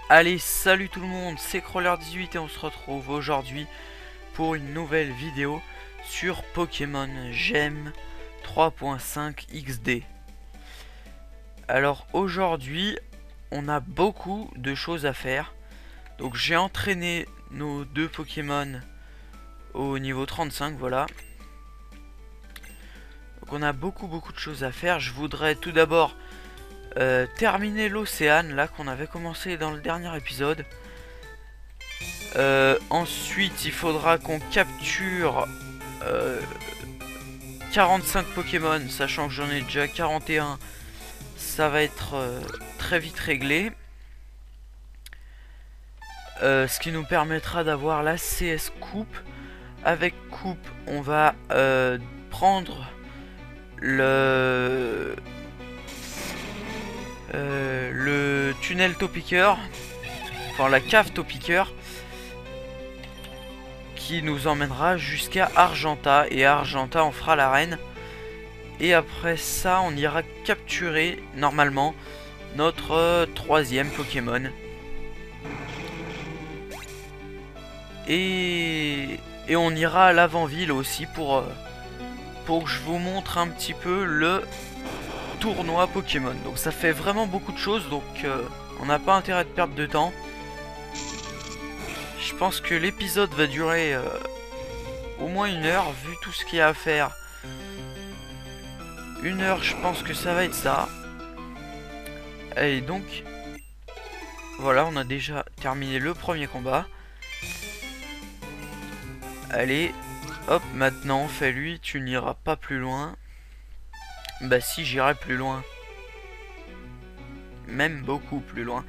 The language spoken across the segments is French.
Allez, salut tout le monde, c'est Crawler18 et on se retrouve aujourd'hui pour une nouvelle vidéo sur Pokémon Gem 3.5 XD. Alors aujourd'hui, on a beaucoup de choses à faire. Donc j'ai entraîné nos deux Pokémon au niveau 35, voilà. Donc on a beaucoup de choses à faire. Je voudrais tout d'abord terminer l'Océane, là qu'on avait commencé dans le dernier épisode. Ensuite, il faudra qu'on capture 45 Pokémon, sachant que j'en ai déjà 41. Ça va être très vite réglé. Ce qui nous permettra d'avoir la CS Coupe. Avec Coupe, on va prendre le tunnel Topiqueur, enfin la cave Topiqueur, qui nous emmènera jusqu'à Argenta, et à Argenta on fera l'arène, et après ça on ira capturer normalement notre troisième Pokémon, et on ira à l'avant-ville aussi pour que je vous montre un petit peu le tournoi Pokémon. Donc ça fait vraiment beaucoup de choses, donc on n'a pas intérêt de perdre de temps. Je pense que l'épisode va durer au moins 1 heure, vu tout ce qu'il y a à faire. 1 heure, je pense que ça va être ça. Et donc, voilà, on a déjà terminé le premier combat. Allez, hop, maintenant, fais-lui, tu n'iras pas plus loin. Bah si, j'irai plus loin. Même beaucoup plus loin.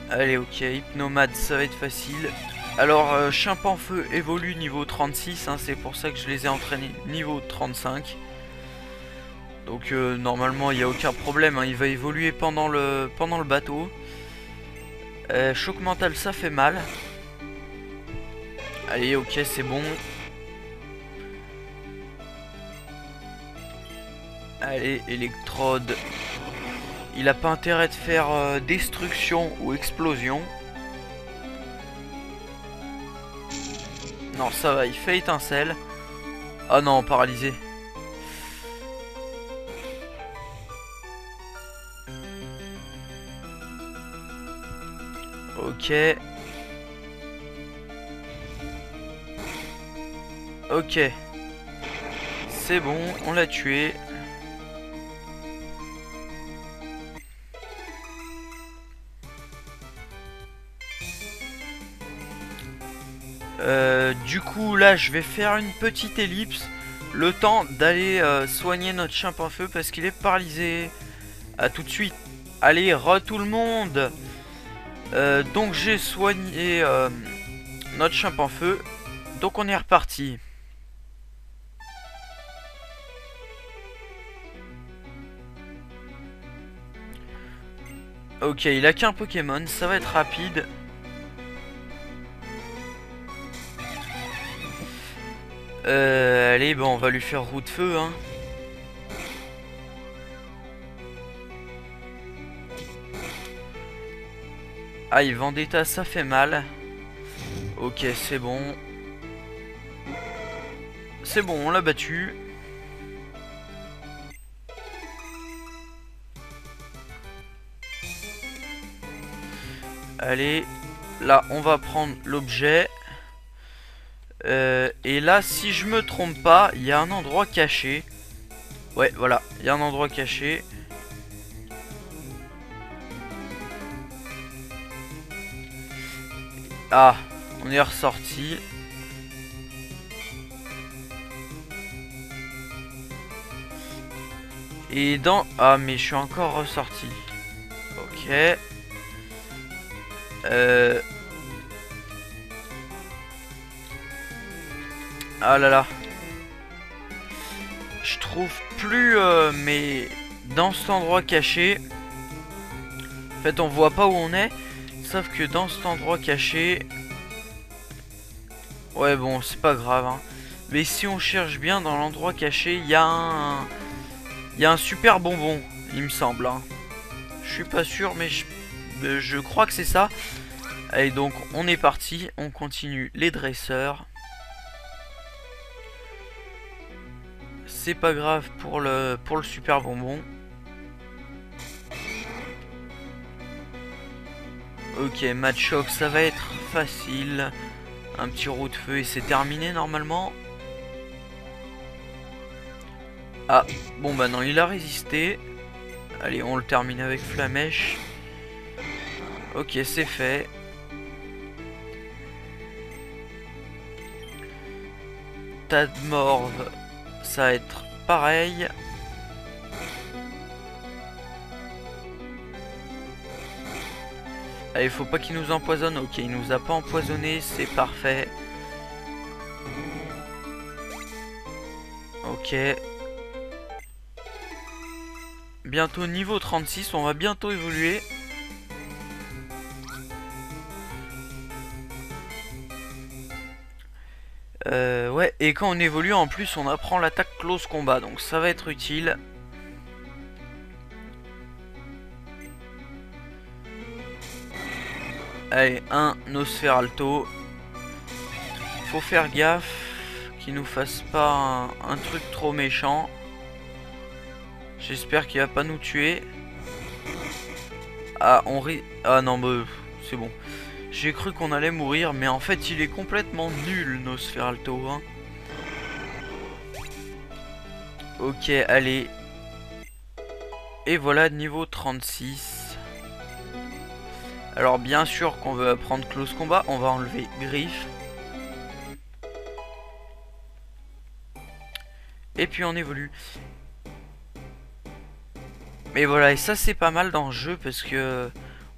Allez, ok, Hypnomade, ça va être facile. Alors, Chimpanfeu évolue niveau 36, hein, c'est pour ça que je les ai entraînés niveau 35. Donc, normalement, il n'y a aucun problème, hein, il va évoluer pendant le bateau. Choc mental, ça fait mal. Allez, ok, c'est bon. Allez, électrode. Il a pas intérêt de faire destruction ou explosion. Non, ça va, il fait étincelle. Ah non, paralysé. Ok. Ok. C'est bon, on l'a tué. Du coup là je vais faire une petite ellipse, le temps d'aller soigner notre Chimpanfeu parce qu'il est paralysé. A tout de suite. Allez, tout le monde. Donc j'ai soigné notre Chimpanfeu. Donc on est reparti. Ok, il a qu'un Pokémon, ça va être rapide. Allez, bon, on va lui faire roue de feu, hein. Aïe, Vendetta, ça fait mal. Ok, c'est bon. C'est bon, on l'a battu. Allez, là, on va prendre l'objet. Et là, si je me trompe pas, il y a un endroit caché. Ouais, voilà, il y a un endroit caché. Ah, on est ressorti. Et dans... Ah, mais je suis encore ressorti. Ok. Ah là là. Je trouve plus mais dans cet endroit caché. En fait on voit pas où on est. Sauf que dans cet endroit caché. Ouais bon c'est pas grave hein. Mais si on cherche bien dans l'endroit caché, il y a un super bonbon. Il me semble, hein. Je suis pas sûr, mais je crois que c'est ça. Allez, donc on est parti. On continue les dresseurs. C'est pas grave pour le super bonbon. Ok, match choc, ça va être facile. Un petit roue de feu et c'est terminé normalement. Ah, bon bah non, il a résisté. Allez, on le termine avec Flamèche. Ok, c'est fait. Tadmorve, ça va être pareil. Allez, faut pas qu'il nous empoisonne. Ok, il nous a pas empoisonné, c'est parfait. Ok. Bientôt niveau 36, on va bientôt évoluer. Ouais, et quand on évolue, en plus, on apprend l'attaque close combat, donc ça va être utile. Allez, un Nosferalto. Faut faire gaffe qu'il nous fasse pas un truc trop méchant. J'espère qu'il va pas nous tuer. Ah, ah non, bah, c'est bon. J'ai cru qu'on allait mourir, mais en fait, il est complètement nul, Nosferalto. Hein. Ok, allez. Et voilà, niveau 36. Alors, bien sûr qu'on veut apprendre close combat, on va enlever griffe. Et puis on évolue. Mais voilà, et ça c'est pas mal dans le jeu parce que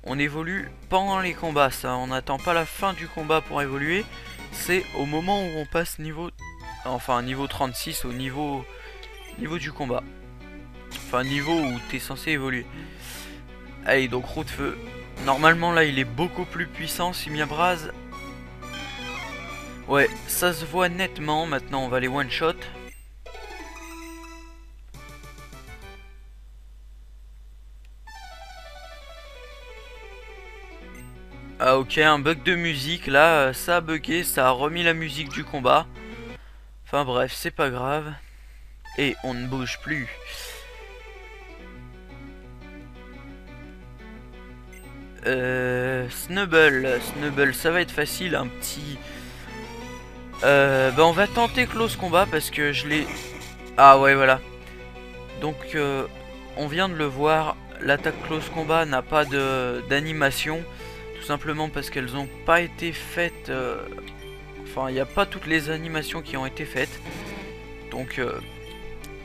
on évolue pendant les combats. Ça, on n'attend pas la fin du combat pour évoluer. C'est au moment où on passe niveau, enfin niveau 36 au niveau du combat. Enfin niveau où t'es censé évoluer. Allez, donc roue de feu. Normalement là il est beaucoup plus puissant, Simiabraz. Ouais, ça se voit nettement. Maintenant on va les one shot. Ah ok, un bug de musique, là, ça a bugué, ça a remis la musique du combat. Enfin bref, c'est pas grave. Et on ne bouge plus. Snubble, ça va être facile, un petit... bah on va tenter close combat parce que je l'ai... Ah ouais, voilà. Donc, on vient de le voir, l'attaque close combat n'a pas d'animation. Tout simplement parce qu'elles n'ont pas été faites... Enfin, il n'y a pas toutes les animations qui ont été faites. Donc,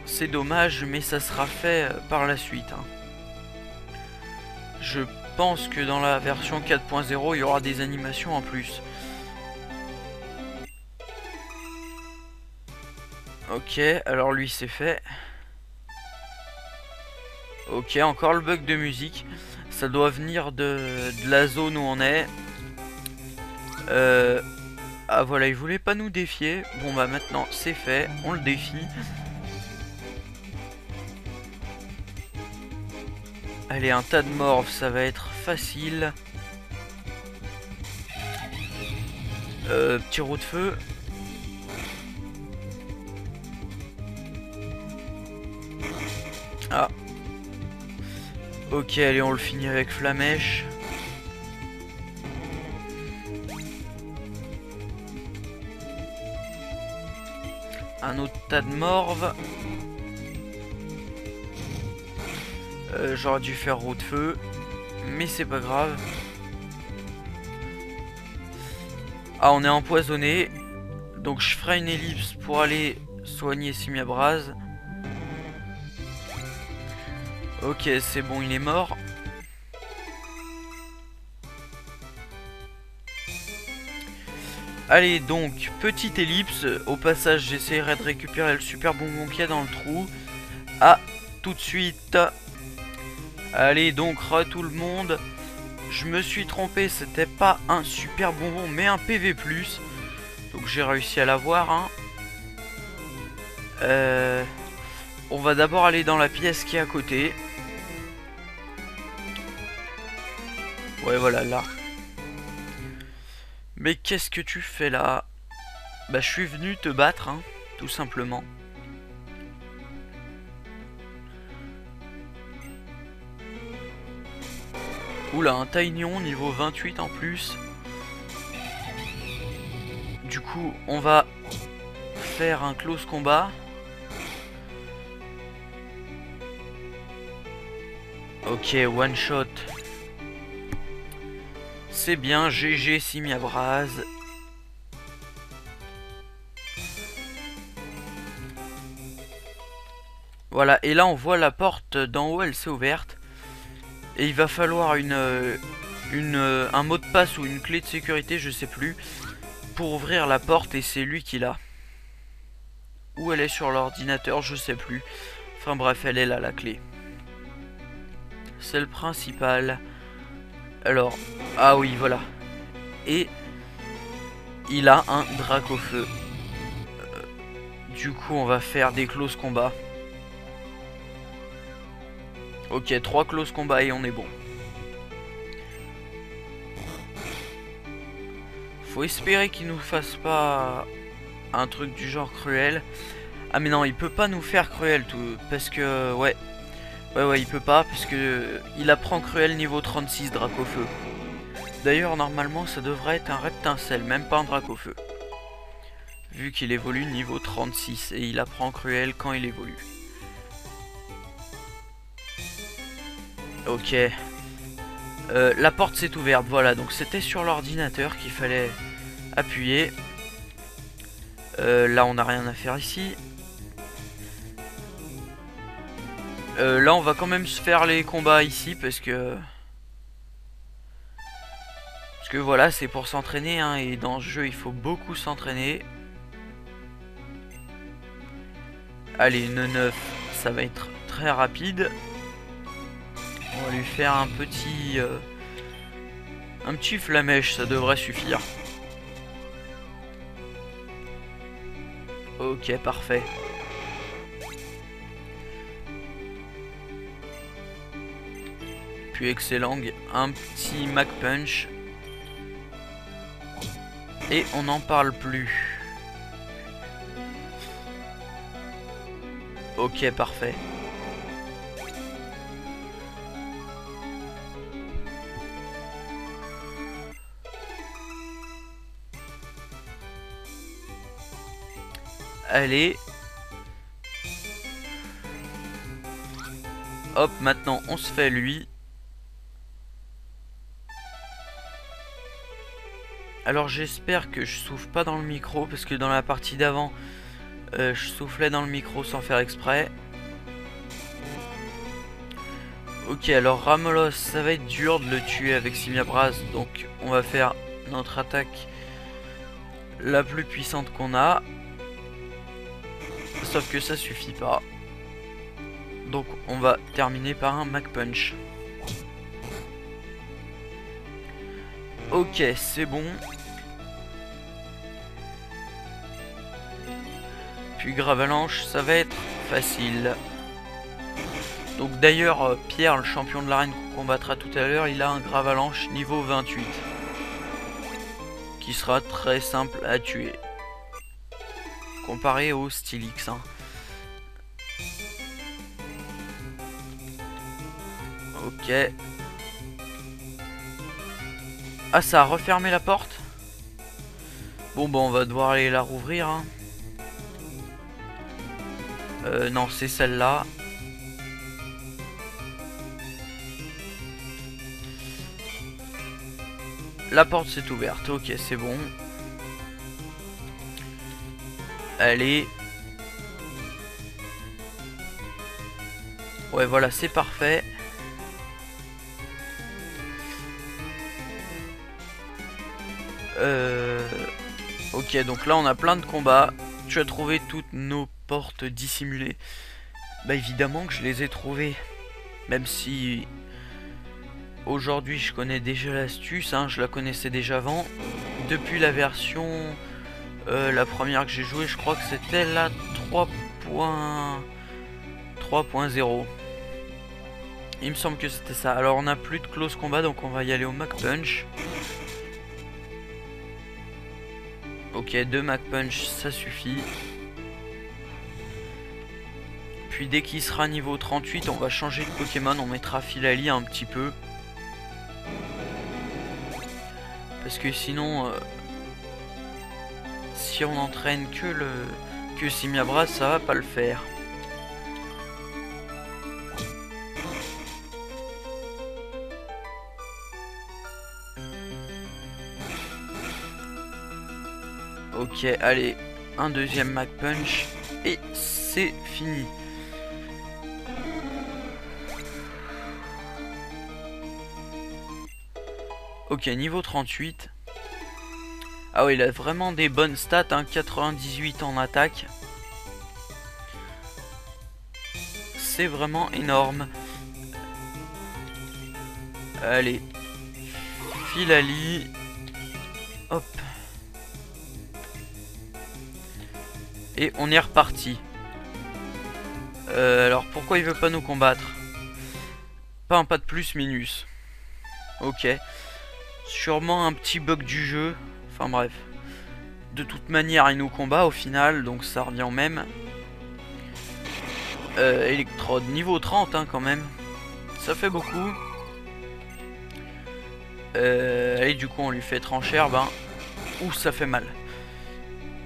c'est dommage, mais ça sera fait par la suite. Hein. Je pense que dans la version 4.0, il y aura des animations en plus. Ok, alors lui c'est fait. Ok, encore le bug de musique. Ça doit venir de la zone où on est. Ah voilà, il voulait pas nous défier. Bon bah maintenant c'est fait, on le défie. Allez, un tas de morve, ça va être facile. Petit roue de feu. Ah. Ok, allez, on le finit avec Flamèche. Un autre tas de morve. J'aurais dû faire roue de feu, mais c'est pas grave. Ah, on est empoisonné. Donc je ferai une ellipse pour aller soigner Simiabraz. Ok, c'est bon, il est mort. Allez, donc, petite ellipse. Au passage, j'essaierai de récupérer le super bonbon qu'il y a dans le trou. Ah, tout de suite. Allez, donc, tout le monde. Je me suis trompé, c'était pas un super bonbon, mais un PV+. Donc j'ai réussi à l'avoir. Hein. On va d'abord aller dans la pièce qui est à côté. Ouais, voilà, là. Mais qu'est-ce que tu fais là? Bah, je suis venu te battre, hein, tout simplement. Oula, un Taignon niveau 28 en plus. Du coup, on va faire un close combat. Ok, one shot. C'est bien, GG Simiabraz. Voilà, et là on voit la porte d'en haut, elle s'est ouverte. Et il va falloir un mot de passe ou une clé de sécurité, je sais plus, pour ouvrir la porte, et c'est lui qui l'a. Ou elle est sur l'ordinateur, je sais plus. Enfin bref, elle est là, la clé. C'est le principal. Alors, ah oui, voilà. Et il a un Dracofeu. Du coup, on va faire des close combats. Ok, 3 close combats et on est bon. Faut espérer qu'il nous fasse pas un truc du genre cruel. Ah mais non, il peut pas nous faire cruel tout, parce que ouais, il peut pas parce que il apprend cruel niveau 36 Dracofeu. D'ailleurs normalement ça devrait être un Reptincelle, même pas un Dracofeu. Vu qu'il évolue niveau 36 et il apprend cruel quand il évolue. Ok. La porte s'est ouverte, voilà, donc c'était sur l'ordinateur qu'il fallait appuyer. Là on n'a rien à faire ici. Là on va quand même se faire les combats ici parce que voilà, c'est pour s'entraîner hein, et dans ce jeu il faut beaucoup s'entraîner. Allez, une 9, ça va être très rapide. On va lui faire un petit flamèche, ça devrait suffire. Ok, parfait. Puis excellent, un petit Mac Punch. Et on n'en parle plus. Ok, parfait. Allez. Hop, maintenant on se fait lui. Alors j'espère que je souffle pas dans le micro, parce que dans la partie d'avant, je soufflais dans le micro sans faire exprès. Ok, alors Ramolos, ça va être dur de le tuer avec Simiabraz, donc on va faire notre attaque la plus puissante qu'on a. Sauf que ça suffit pas. Donc on va terminer par un Mac Punch. Ok, c'est bon. Puis Gravalanche, ça va être facile. Donc d'ailleurs, Pierre, le champion de l'arène qu'on combattra tout à l'heure, il a un Gravalanche niveau 28. Qui sera très simple à tuer. Comparé au Stylix. Hein. Ok. Ah, ça a refermé la porte? Bon, bah on va devoir aller la rouvrir. Hein. Non, c'est celle-là. La porte s'est ouverte. Ok, c'est bon. Allez. Ouais, voilà, c'est parfait. Ok, donc là on a plein de combats. Tu as trouvé toutes nos portes dissimulées. Bah évidemment que je les ai trouvées. Même si aujourd'hui je connais déjà l'astuce, hein, je la connaissais déjà avant. Depuis la version, la première que j'ai jouée, je crois que c'était la 3.0. Il me semble que c'était ça. Alors on a plus de close combat, donc on va y aller au Mach Punch. Ok, 2 Mach Punch, ça suffit. Puis dès qu'il sera niveau 38, on va changer de Pokémon. On mettra Philali un petit peu. Parce que sinon, si on entraîne que Simiabras, ça va pas le faire. Ok, allez, un deuxième Mach Punch et c'est fini. Ok, niveau 38. Ah oui, il a vraiment des bonnes stats, hein, 98 en attaque. C'est vraiment énorme. Allez, Philali. Hop. Et on est reparti. Alors pourquoi il veut pas nous combattre? Pas un pas de plus minus. Ok. Sûrement un petit bug du jeu. Enfin bref. De toute manière il nous combat au final. Donc ça revient au même. Electrode niveau 30 hein, quand même. Ça fait beaucoup. Allez du coup on lui fait tranchère. Ben. Ouh ça fait mal.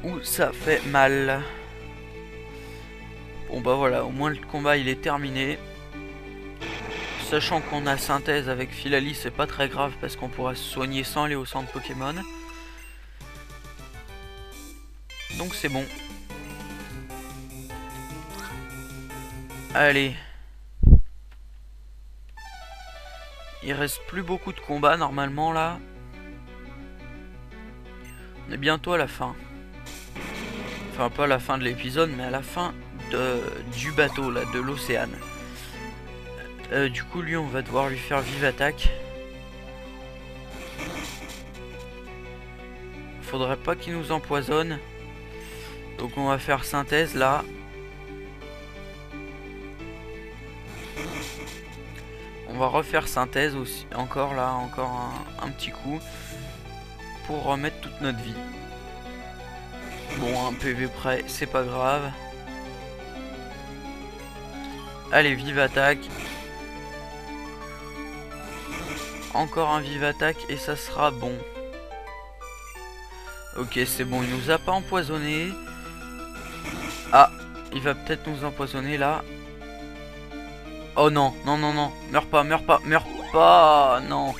Ouh ça fait mal. Bon bah voilà, au moins le combat il est terminé. Sachant qu'on a synthèse avec Philali, c'est pas très grave parce qu'on pourra se soigner sans aller au centre Pokémon. Donc c'est bon. Allez. Il reste plus beaucoup de combats normalement là. On est bientôt à la fin. Enfin pas à la fin de l'épisode mais à la fin du bateau là, de l'océan. Du coup lui on va devoir lui faire vive attaque. Faudrait pas qu'il nous empoisonne. Donc on va faire synthèse là. On va refaire synthèse aussi. Encore là, encore un petit coup. Pour remettre toute notre vie. Bon un PV près c'est pas grave. Allez vive attaque. Encore un vive attaque et ça sera bon. Ok c'est bon, il nous a pas empoisonné. Ah, il va peut-être nous empoisonner là. Oh non, non, non, non. Meurs pas, meurs pas, meurs pas. Non.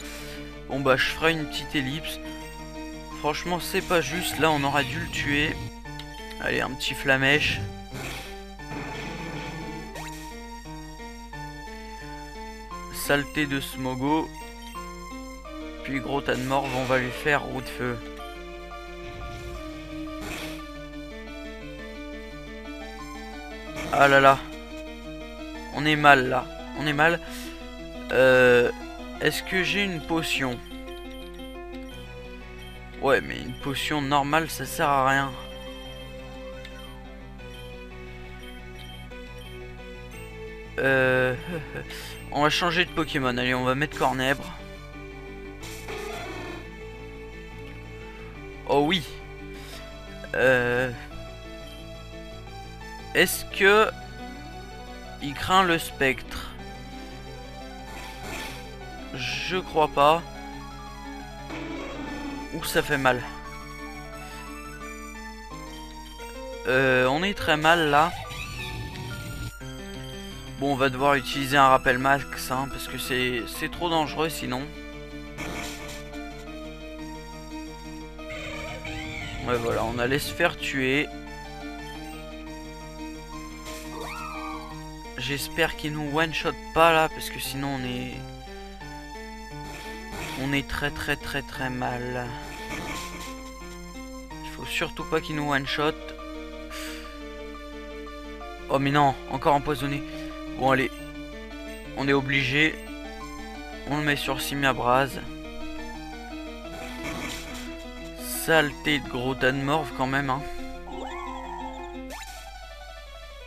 Bon bah je ferai une petite ellipse. Franchement c'est pas juste, là on aurait dû le tuer. Allez un petit flamèche. Saleté de Smogo. Puis gros tas de morve, on va lui faire roue de feu. Ah là là. On est mal là. On est mal. Est-ce que j'ai une potion? Ouais mais une potion normale ça sert à rien. On va changer de Pokémon. Allez on va mettre Cornèbre. Oh oui. Est-ce que il craint le spectre? Je crois pas. Ouh ça fait mal. On est très mal là. Bon on va devoir utiliser un rappel max hein, parce que c'est trop dangereux sinon. Ouais voilà, on allait se faire tuer. J'espère qu'il nous one shot pas là parce que sinon on est très très très très mal. Il faut surtout pas qu'il nous one shot. Oh mais non, encore empoisonné. Bon allez, on est obligé. On le met sur Simiabras. Saleté de gros tas de morve quand même hein.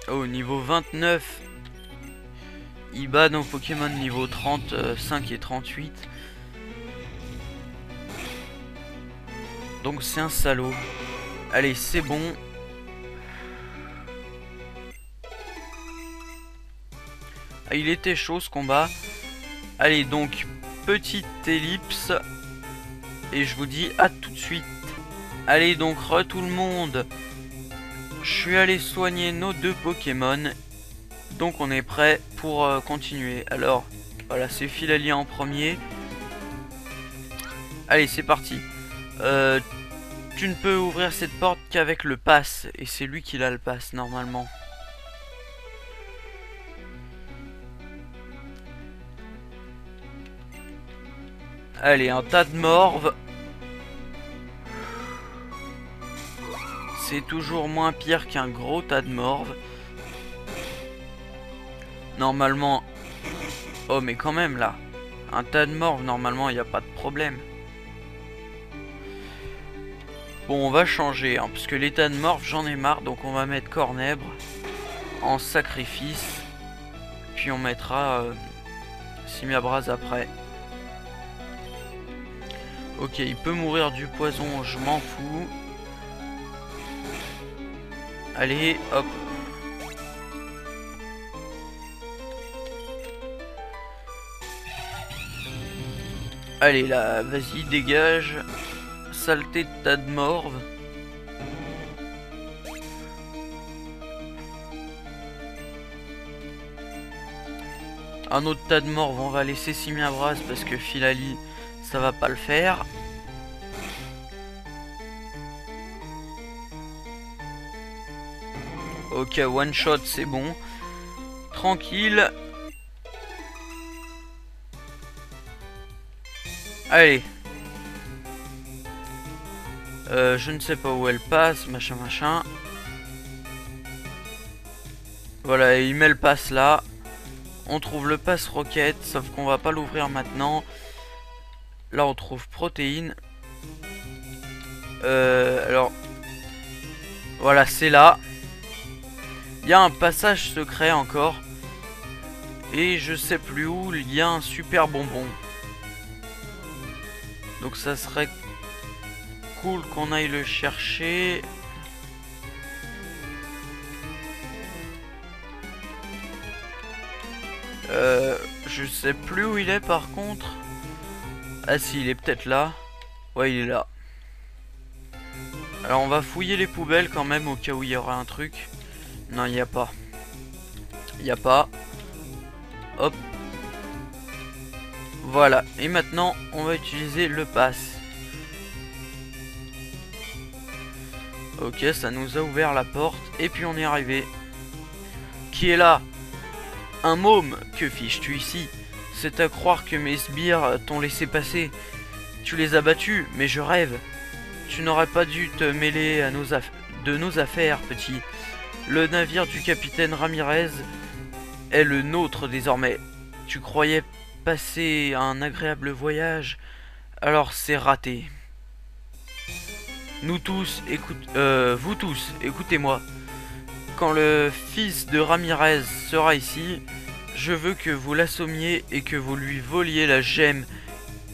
Oh niveau 29. il bat nos Pokémon niveau 35 et 38. Donc c'est un salaud. Allez, c'est bon. Ah, il était chaud ce combat. Allez, donc petite ellipse. Et je vous dis à tout de suite. Allez donc tout le monde. Je suis allé soigner nos 2 Pokémon. Donc on est prêt pour continuer. Alors voilà, c'est Philalia en premier. Allez, c'est parti. Tu ne peux ouvrir cette porte qu'avec le pass. Et c'est lui qui a le pass normalement. Allez, un tas de morve. C'est toujours moins pire qu'un gros tas de morve. Normalement... Oh mais quand même là. Un tas de morve, normalement il n'y a pas de problème. Bon, on va changer, hein, parce que les tas de morve, j'en ai marre. Donc on va mettre Cornèbre en sacrifice. Puis on mettra Simiabras après. Ok, il peut mourir du poison, je m'en fous. Allez, hop. Allez là, vas-y, dégage. Saleté de tas de morve. Un autre tas de morve, on va laisser Simiabras parce que Philalie, ça va pas le faire. Ok, one shot, c'est bon. Tranquille. Allez. Je ne sais pas où elle passe, machin machin. Voilà, il met le pass là. On trouve le pass roquette, sauf qu'on va pas l'ouvrir maintenant. Là on trouve protéines. Alors voilà, c'est là. Il y a un passage secret encore. Et je sais plus où, il y a un super bonbon. Donc ça serait cool qu'on aille le chercher. Je sais plus où il est par contre. Ah si, il est peut-être là. Ouais, il est là. Alors on va fouiller les poubelles quand même au cas où il y aura un truc. Non, il n'y a pas. Il n'y a pas. Hop. Voilà. Et maintenant, on va utiliser le pass. Ok, ça nous a ouvert la porte. Et puis on est arrivé. Qui est là? Un môme. Que fiches-tu ici? C'est à croire que mes sbires t'ont laissé passer. Tu les as battus, mais je rêve. Tu n'aurais pas dû te mêler à de nos affaires, petit. Le navire du capitaine Ramirez est le nôtre désormais. Tu croyais passer un agréable voyage, alors c'est raté. Nous tous, vous tous, écoutez-moi. Quand le fils de Ramirez sera ici, je veux que vous l'assommiez et que vous lui voliez la gemme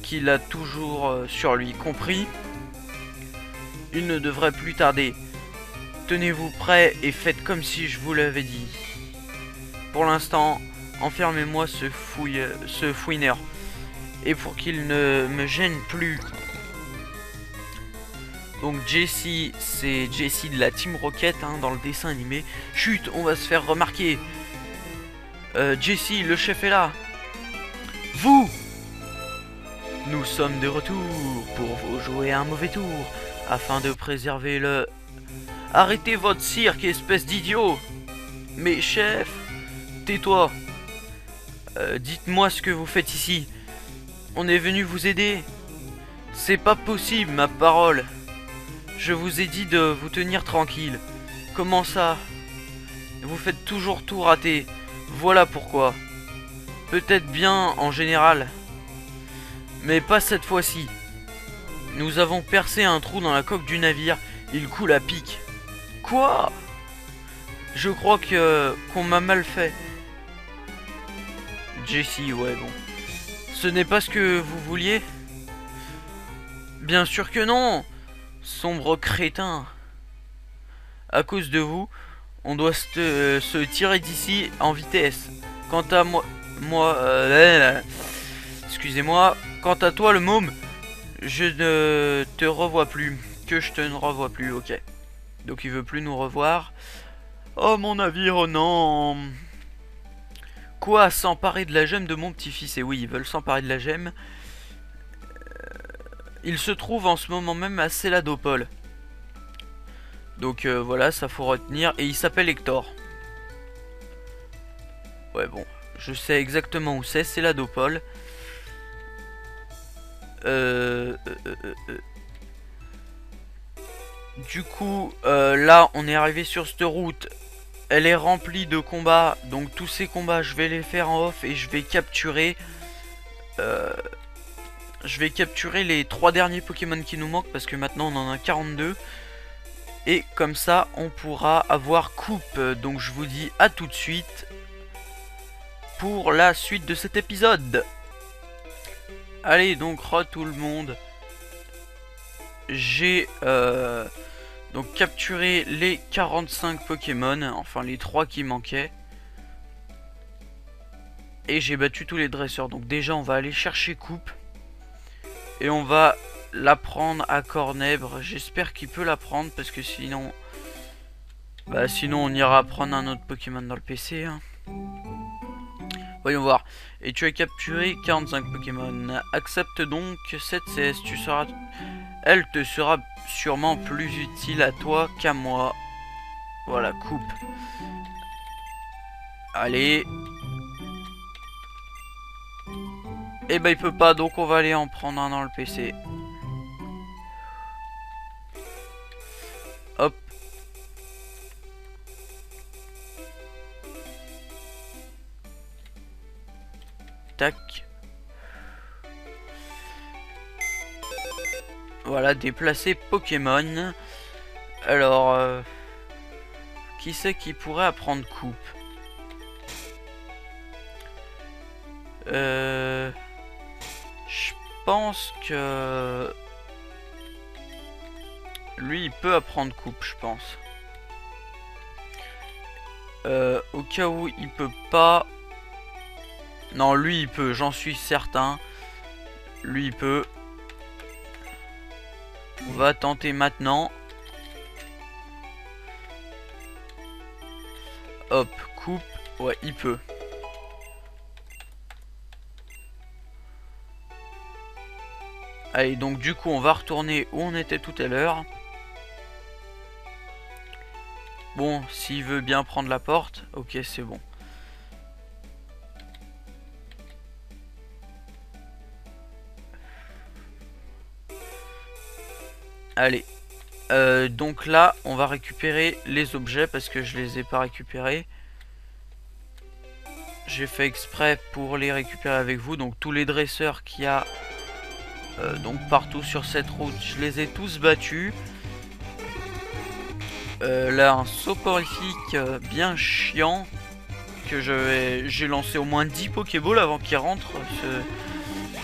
qu'il a toujours sur lui, compris? Il ne devrait plus tarder. Tenez-vous prêts et faites comme si je vous l'avais dit. Pour l'instant, enfermez-moi ce fouineur. Et pour qu'il ne me gêne plus. Donc Jessie, c'est Jessie de la Team Rocket hein, dans le dessin animé. Chut, on va se faire remarquer. Jessie, le chef est là. Vous! Nous sommes de retour pour vous jouer un mauvais tour afin de préserver le... Arrêtez votre cirque, espèce d'idiot! Mais chef, tais-toi. Dites-moi ce que vous faites ici. On est venu vous aider. C'est pas possible, ma parole. Je vous ai dit de vous tenir tranquille. Comment ça? Vous faites toujours tout rater. Voilà pourquoi. Peut-être bien en général. Mais pas cette fois-ci. Nous avons percé un trou dans la coque du navire. Il coule à pic. Quoi? Je crois qu'on m'a mal fait. Jessie, ouais, bon. Ce n'est pas ce que vous vouliez? Bien sûr que non, sombre crétin. À cause de vous, on doit se tirer d'ici en vitesse. Quant à excusez-moi. Quant à toi, le môme, je ne te revois plus. Que je te ne revois plus, ok. Donc il veut plus nous revoir. Oh mon navire, non. Quoi, s'emparer de la gemme de mon petit-fils? Et oui, ils veulent s'emparer de la gemme. Il se trouve en ce moment même à Céladopole. Donc voilà, ça faut retenir. Et il s'appelle Hector. Ouais, bon. Je sais exactement où c'est, Céladopole. Du coup, là, on est arrivé sur cette route. Elle est remplie de combats. Donc tous ces combats, je vais les faire en off. Et je vais capturer... les 3 derniers Pokémon qui nous manquent. Parce que maintenant, on en a 42. Et comme ça, on pourra avoir coupe. Donc je vous dis à tout de suite pour la suite de cet épisode. Allez, donc tout le monde. J'ai donc capturé les 45 Pokémon. Enfin, les 3 qui manquaient. Et j'ai battu tous les dresseurs. Donc déjà, on va aller chercher coupe. Et on va la prendre à Cornèbre. J'espère qu'il peut la prendre parce que sinon... Bah sinon on ira prendre un autre Pokémon dans le PC. Hein. Voyons voir. Et tu as capturé 45 Pokémon. Accepte donc cette CS. Elle te sera sûrement plus utile à toi qu'à moi. Voilà, coupe. Allez. Et bah il peut pas, donc on va aller en prendre un dans le PC. Hop. Tac. Voilà, déplacer Pokémon. Alors, qui c'est qui pourrait apprendre coupe? Je pense que... Lui, il peut apprendre coupe, je pense. Au cas où il peut pas... Non, lui, il peut, j'en suis certain. Lui, il peut. On va tenter maintenant. Hop, coupe. Ouais, il peut. Allez, donc du coup, on va retourner où on était tout à l'heure. Bon, s'il veut bien prendre la porte, ok, c'est bon. Allez. Donc là, on va récupérer les objets parce que je les ai pas récupérés. J'ai fait exprès pour les récupérer avec vous. Donc tous les dresseurs qu'il y a donc partout sur cette route, je les ai tous battus. Là, un soporifique bien chiant que j'ai lancé au moins 10 Pokéballs avant qu'il rentre, ce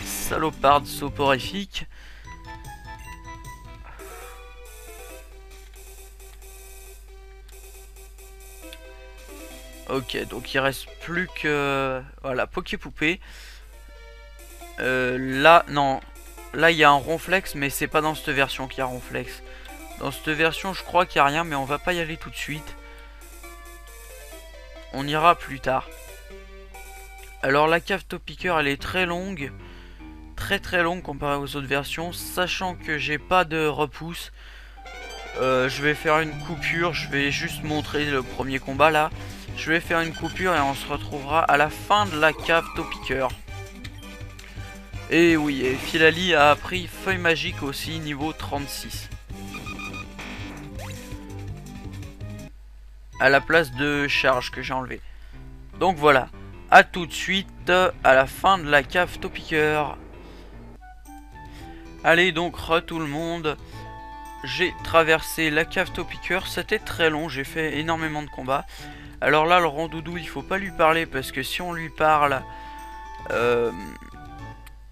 salopard de soporifique. Ok, donc il reste plus que... Voilà, Poképoupée. Là, non. Là, il y a un Ronflex, mais c'est pas dans cette version qu'il y a Ronflex. Dans cette version, je crois qu'il n'y a rien, mais on va pas y aller tout de suite. On ira plus tard. Alors, la cave Topiqueur, elle est très longue. Très longue comparée aux autres versions. Sachant que j'ai pas de repousse. Je vais faire une coupure. Je vais juste montrer le premier combat, là. Je vais faire une coupure et on se retrouvera à la fin de la cave Topiqueur. Et oui, et Filali a appris Feuille Magique aussi, niveau 36. À la place de charge que j'ai enlevé. Donc voilà, à tout de suite, à la fin de la cave Topiqueur. Allez donc, tout le monde. J'ai traversé la cave Topiqueur, c'était très long, j'ai fait énormément de combats. Alors là, le Randoudou, il faut pas lui parler parce que si on lui parle,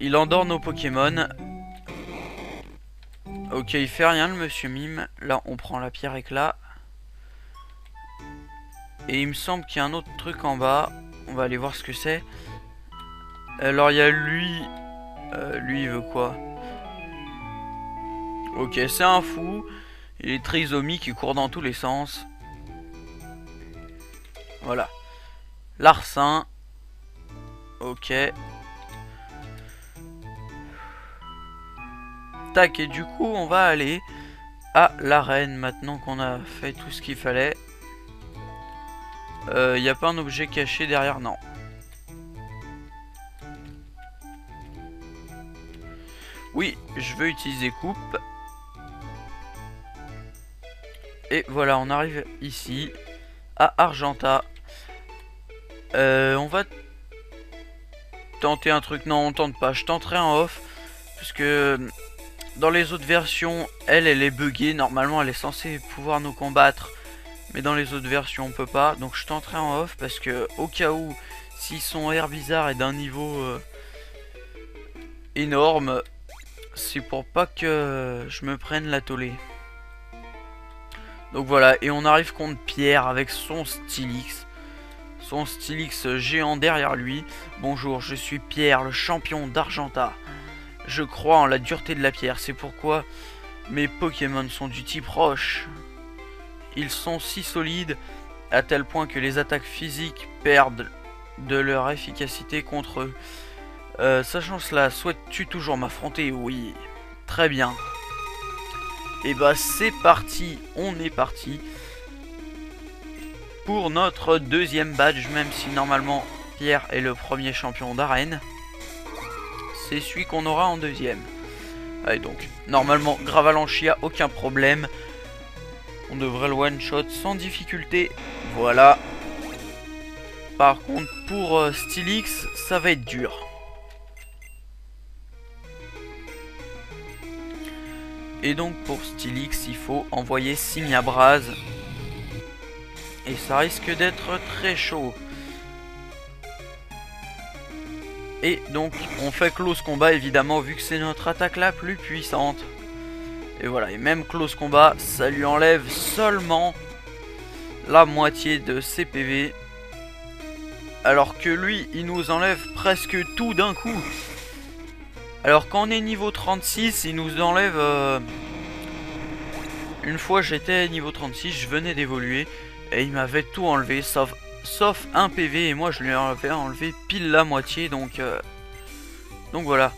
Il endort nos Pokémon. Ok, il fait rien le monsieur mime. Là on prend la pierre éclat. Et il me semble qu'il y a un autre truc en bas. On va aller voir ce que c'est. Alors il y a lui. Lui il veut quoi? Ok, c'est un fou. Il est trisomique, il court dans tous les sens. Voilà. Larcin. Ok. Tac, et du coup on va aller à l'arène maintenant qu'on a fait tout ce qu'il fallait. Y a pas un objet caché derrière? Non. Oui, je veux utiliser coupe. Et voilà, on arrive ici à Argenta. On va tenter un truc. Non, on tente pas. Je tenterai en off. Parce que dans les autres versions, elle est buggée. Normalement, elle est censée pouvoir nous combattre. Mais dans les autres versions, on peut pas. Donc je tenterai en off. Parce que au cas où, si son air bizarre est d'un niveau énorme, c'est pour pas que je me prenne la tollée. Donc voilà, et on arrive contre Pierre avec son Stylix. Son Stylix géant derrière lui. Bonjour, je suis Pierre, le champion d'Argenta. Je crois en la dureté de la pierre, c'est pourquoi mes Pokémon sont du type roche. Ils sont si solides à tel point que les attaques physiques perdent de leur efficacité contre eux. Sachant cela, souhaites-tu toujours m'affronter? Oui, très bien. Et bah c'est parti, on est parti pour notre deuxième badge, même si normalement Pierre est le premier champion d'arène. C'est celui qu'on aura en deuxième. Allez donc, normalement Gravalanche, aucun problème. On devrait le one shot sans difficulté. Voilà. Par contre pour Stylix, ça va être dur. Et donc pour Stylix, il faut envoyer Simiabraz. Et ça risque d'être très chaud. Et donc on fait close combat évidemment vu que c'est notre attaque la plus puissante. Et voilà, et même close combat, ça lui enlève seulement la moitié de ses PV. Alors que lui, il nous enlève presque tout d'un coup. Alors quand on est niveau 36, il nous enlève... Une fois j'étais niveau 36, je venais d'évoluer. Et il m'avait tout enlevé, sauf un PV. Et moi je lui avais enlevé pile la moitié. Donc voilà.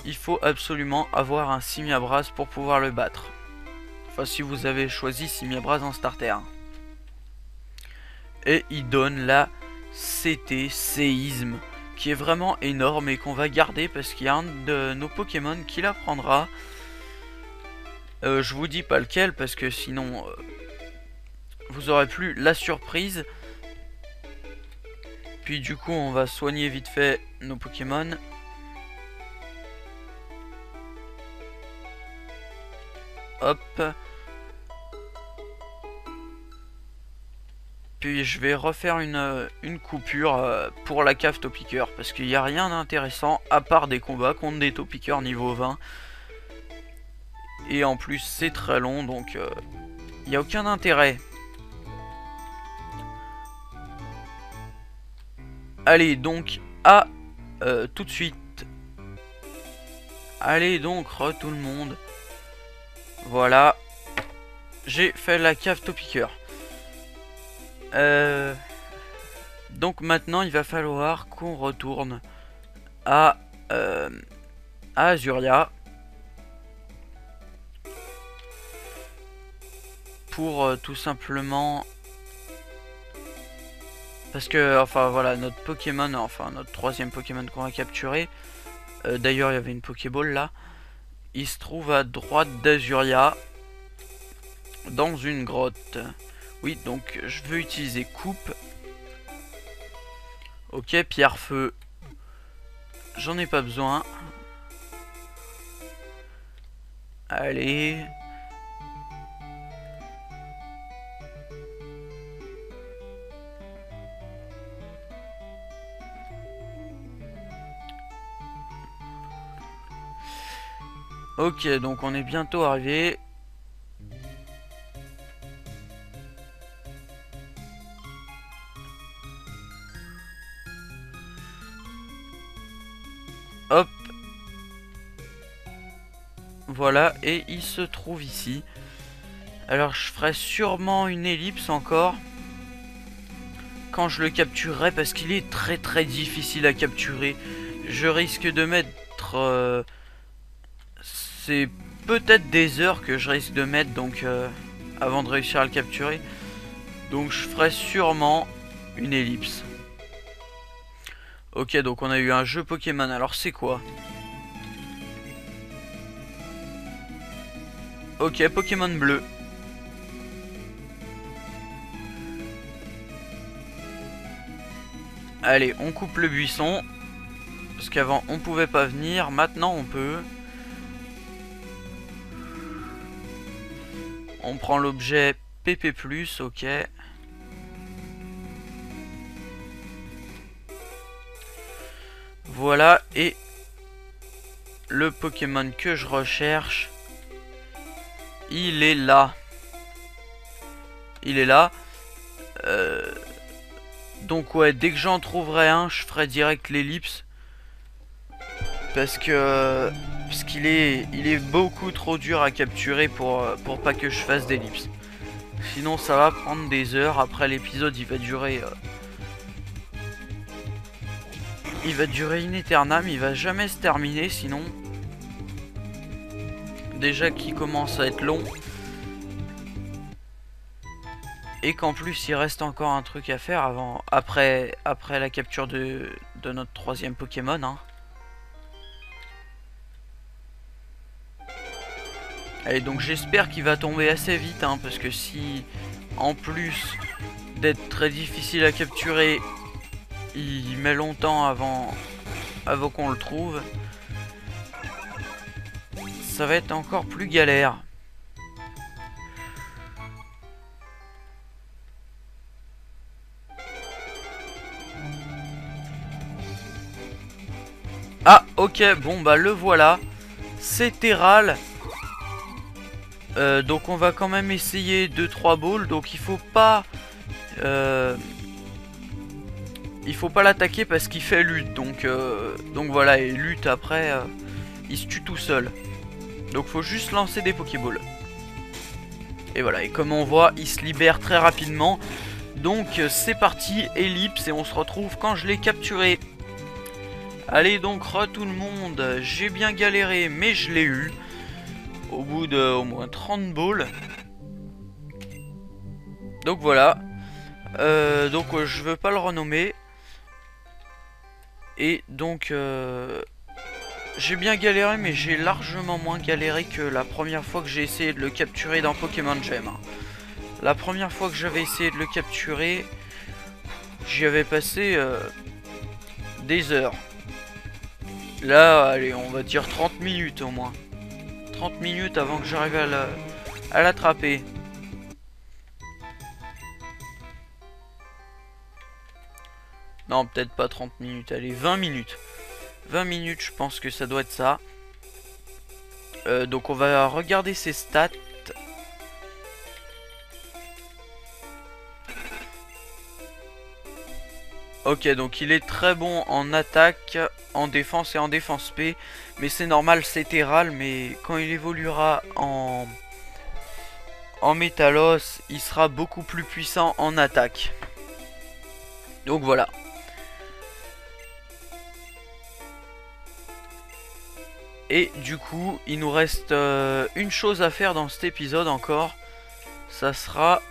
Il faut absolument avoir un Simiabraz pour pouvoir le battre. Enfin si vous avez choisi Simiabraz en starter. Et il donne la CT Séisme, qui est vraiment énorme et qu'on va garder parce qu'il y a un de nos Pokémon qui la prendra. Je vous dis pas lequel parce que sinon vous aurez plus la surprise. Puis du coup on va soigner vite fait nos Pokémon. Hop. Puis je vais refaire une coupure pour la cave Topiqueur. Parce qu'il n'y a rien d'intéressant à part des combats contre des Topiqueurs niveau 20. Et en plus c'est très long donc il n'y a aucun intérêt. Allez donc à tout de suite. Allez donc tout le monde. Voilà. J'ai fait la cave Topiqueur. Donc maintenant il va falloir qu'on retourne à Azuria. Pour tout simplement... Parce que, enfin voilà, notre Pokémon, enfin notre troisième Pokémon qu'on va capturer. D'ailleurs il y avait une Pokéball là. Il se trouve à droite d'Azuria. Dans une grotte. Oui, donc je veux utiliser coupe. Ok, pierre-feu. J'en ai pas besoin. Allez. Ok, donc on est bientôt arrivé. Hop. Voilà, et il se trouve ici. Alors je ferai sûrement une ellipse encore quand je le capturerai, parce qu'il est très difficile à capturer. Je risque de mettre... c'est peut-être des heures que je risque de mettre donc avant de réussir à le capturer. Donc je ferai sûrement une ellipse. Ok, donc on a eu un jeu Pokémon. Alors c'est quoi? Ok, Pokémon bleu. Allez, on coupe le buisson. Parce qu'avant on pouvait pas venir. Maintenant on peut. On prend l'objet PP+, ok. Voilà, et le Pokémon que je recherche, il est là. Il est là. Donc ouais, dès que j'en trouverai un, je ferai direct l'ellipse. Parce qu'il est beaucoup trop dur à capturer pour pas que je fasse d'ellipse. Sinon ça va prendre des heures. Après l'épisode il va durer in aeternam, il va jamais se terminer sinon. Déjà qu'il commence à être long. Et qu'en plus il reste encore un truc à faire après la capture de notre troisième Pokémon. Hein. Allez, donc j'espère qu'il va tomber assez vite, hein, parce que si en plus d'être très difficile à capturer, il met longtemps avant qu'on le trouve, ça va être encore plus galère. Ah ok, bon bah le voilà, c'est Terral. Donc on va quand même essayer 2-3 balls, donc il faut pas l'attaquer parce qu'il fait lutte, donc voilà, et lutte après il se tue tout seul. Donc faut juste lancer des Pokéballs. Et voilà, et comme on voit, il se libère très rapidement. Donc c'est parti, ellipse, et on se retrouve quand je l'ai capturé. Allez donc, tout le monde, j'ai bien galéré, mais je l'ai eu. Au bout de au moins 30 balls. Donc voilà. Je veux pas le renommer. Et donc j'ai bien galéré, mais j'ai largement moins galéré que la première fois que j'ai essayé de le capturer dans Pokémon Gem. La première fois que j'avais essayé de le capturer, j'y avais passé des heures. Là, allez, on va dire 30 minutes au moins. 30 minutes avant que j'arrive à l'attraper. Non, peut-être pas 30 minutes, allez, 20 minutes. 20 minutes, je pense que ça doit être ça. Donc on va regarder ses stats. Ok, donc il est très bon en attaque, en défense et en défense P. Mais c'est normal, c'est Terral, mais quand il évoluera en Métalos, il sera beaucoup plus puissant en attaque. Donc voilà. Et du coup, il nous reste une chose à faire dans cet épisode encore. Ça sera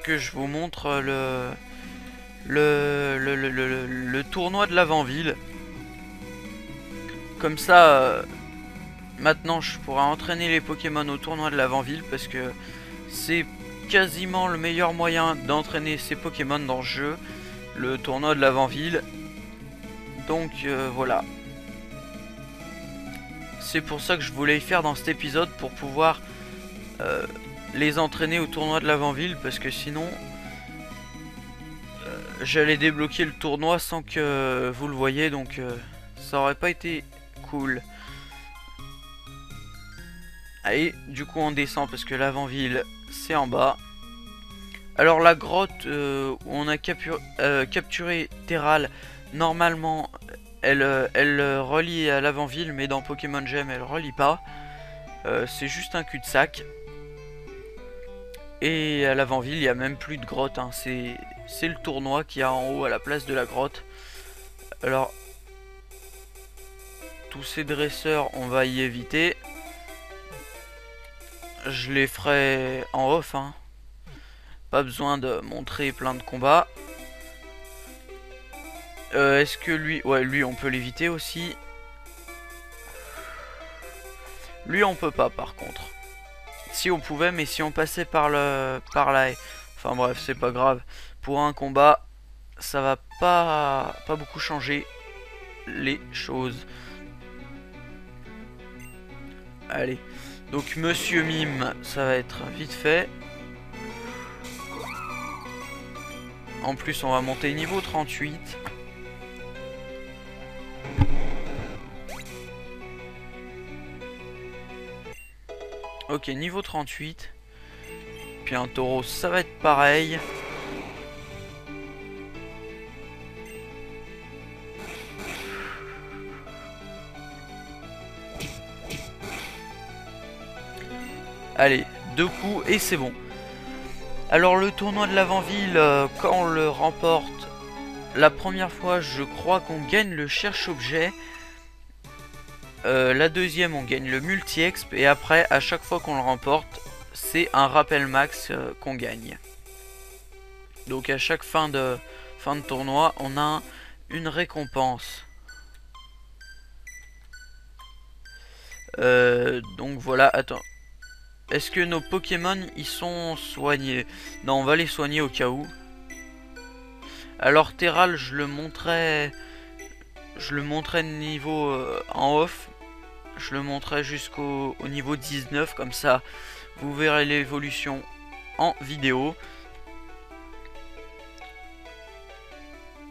que je vous montre le tournoi de l'avant-ville. Comme ça, maintenant je pourrai entraîner les Pokémon au tournoi de l'avant-ville, parce que c'est quasiment le meilleur moyen d'entraîner ces Pokémon dans le jeu, le tournoi de l'avant-ville. Donc voilà. C'est pour ça que je voulais y faire dans cet épisode, pour pouvoir les entraîner au tournoi de l'avant-ville, parce que sinon j'allais débloquer le tournoi sans que vous le voyez, donc ça aurait pas été cool. Allez, du coup on descend parce que l'avant-ville c'est en bas. Alors la grotte où on a capturé Terral, normalement elle relie à l'avant-ville, mais dans Pokémon Gem elle relie pas. C'est juste un cul-de-sac. Et à l'avant-ville il n'y a même plus de grotte, hein. C'est le tournoi qui a en haut à la place de la grotte. Alors tous ces dresseurs on va y éviter. Je les ferai en off, hein. Pas besoin de montrer plein de combats. Est-ce que lui... Ouais, lui on peut l'éviter aussi. Lui on peut pas par contre. Si on pouvait, mais si on passait par là... Enfin bref, c'est pas grave. Pour un combat, ça va pas beaucoup changer les choses. Allez. Donc Monsieur Mime, ça va être vite fait. En plus on va monter niveau 38. Ok, niveau 38. Puis un taureau, ça va être pareil. Allez, 2 coups et c'est bon. Alors le tournoi de l'avant-ville, quand on le remporte la première fois, je crois qu'on gagne le cherche-objet. La deuxième, on gagne le multi-exp. Et après, à chaque fois qu'on le remporte, c'est un rappel max qu'on gagne. Donc à chaque fin de tournoi, on a une récompense. Donc voilà, attends. Est-ce que nos Pokémon ils sont soignés? Non, on va les soigner au cas où. Alors Terral, je le montrais niveau en off. Je le montrais jusqu'au niveau 19, comme ça vous verrez l'évolution en vidéo.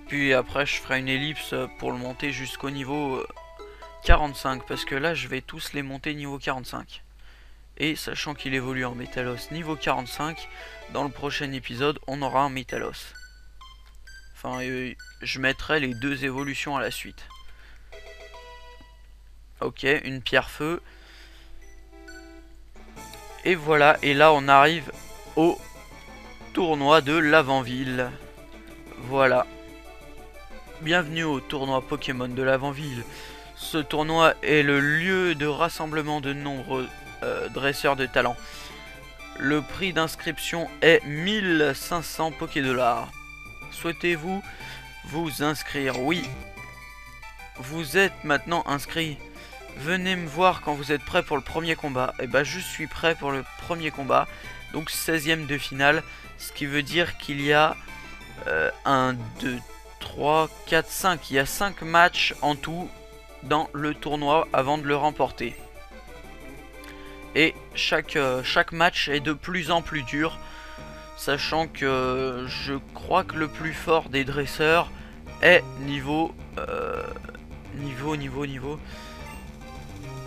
Puis après je ferai une ellipse pour le monter jusqu'au niveau 45, parce que là je vais tous les monter niveau 45. Et sachant qu'il évolue en Métalos niveau 45, dans le prochain épisode on aura un Métalos. Enfin je mettrai les 2 évolutions à la suite. Ok, une pierre feu. Et voilà, et là on arrive au tournoi de l'avant-ville. Voilà. Bienvenue au tournoi Pokémon de l'avant-ville. Ce tournoi est le lieu de rassemblement de nombreux dresseurs de talent. Le prix d'inscription est 1500 Pokédollars. Souhaitez-vous vous inscrire? Oui. Vous êtes maintenant inscrit. Venez me voir quand vous êtes prêt pour le premier combat. Et bah je suis prêt pour le premier combat. Donc 16e de finale. Ce qui veut dire qu'il y a 1, 2, 3, 4, 5. Il y a 5 matchs en tout dans le tournoi avant de le remporter. Et chaque match est de plus en plus dur. Sachant que je crois que le plus fort des dresseurs est niveau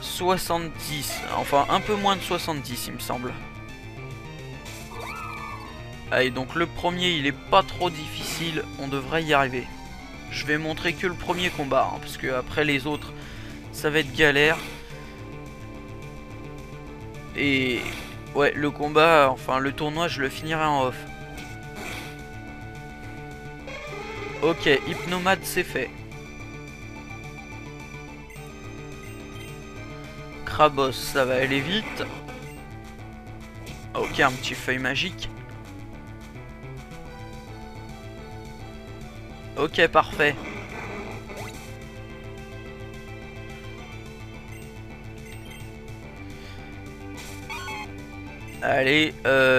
70. Enfin un peu moins de 70 il me semble. Allez, donc le premier il est pas trop difficile, on devrait y arriver. Je vais montrer que le premier combat, hein, parce que après les autres ça va être galère. Et ouais, le combat, enfin le tournoi je le finirai en off. Ok, Hypnomade c'est fait. Krabos ça va aller vite. Ok, un petit feuille magique. Ok, parfait. Allez,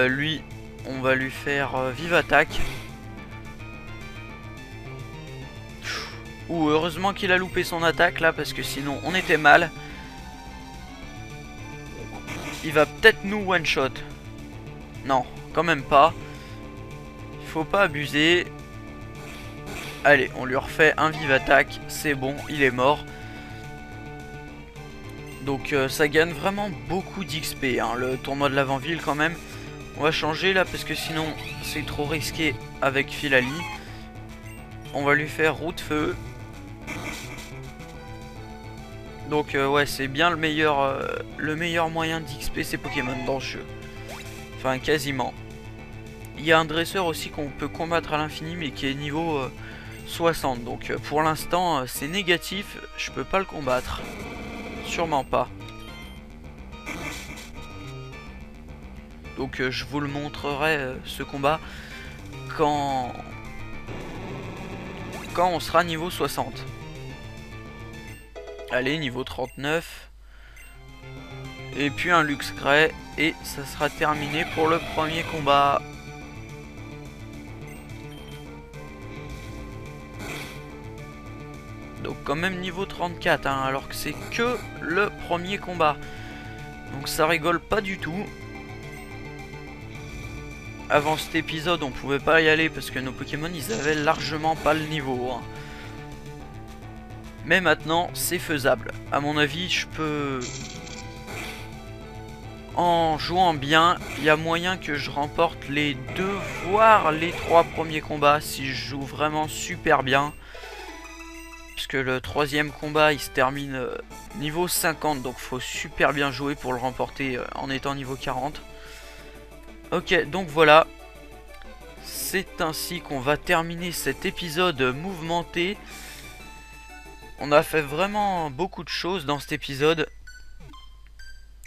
lui, on va lui faire vive attaque. Ouh, heureusement qu'il a loupé son attaque là, parce que sinon on était mal. Il va peut-être nous one shot. Non, quand même pas. Il faut pas abuser. Allez, on lui refait un vive attaque. C'est bon, il est mort. Donc ça gagne vraiment beaucoup d'XP, hein, le tournoi de l'avant-ville quand même. On va changer là parce que sinon c'est trop risqué avec Philali. On va lui faire route feu. Donc ouais, c'est bien le meilleur moyen d'XP ces Pokémon dans le jeu. Enfin quasiment. Il y a un dresseur aussi qu'on peut combattre à l'infini mais qui est niveau 60. Donc pour l'instant c'est négatif, je peux pas le combattre. Sûrement pas. Donc je vous le montrerai ce combat quand on sera niveau 60. Allez, niveau 39. Et puis un Luxe Grey. Et ça sera terminé pour le premier combat. Donc quand même niveau 34, hein, alors que c'est que le premier combat. Donc ça rigole pas du tout. Avant cet épisode, on pouvait pas y aller parce que nos Pokémon, ils avaient largement pas le niveau. Hein. Mais maintenant, c'est faisable. À mon avis, je peux... En jouant bien, il y a moyen que je remporte les 2, voire les 3 premiers combats si je joue vraiment super bien. Puisque le troisième combat, il se termine niveau 50, donc faut super bien jouer pour le remporter en étant niveau 40. Ok, donc voilà. C'est ainsi qu'on va terminer cet épisode mouvementé. On a fait vraiment beaucoup de choses dans cet épisode.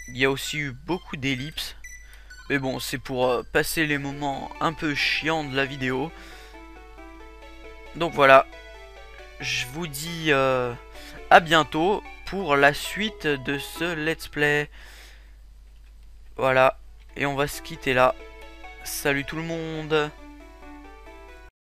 Il y a aussi eu beaucoup d'ellipses. Mais bon, c'est pour passer les moments un peu chiants de la vidéo. Donc voilà. Je vous dis à bientôt pour la suite de ce let's play. Voilà. Et on va se quitter là. Salut tout le monde.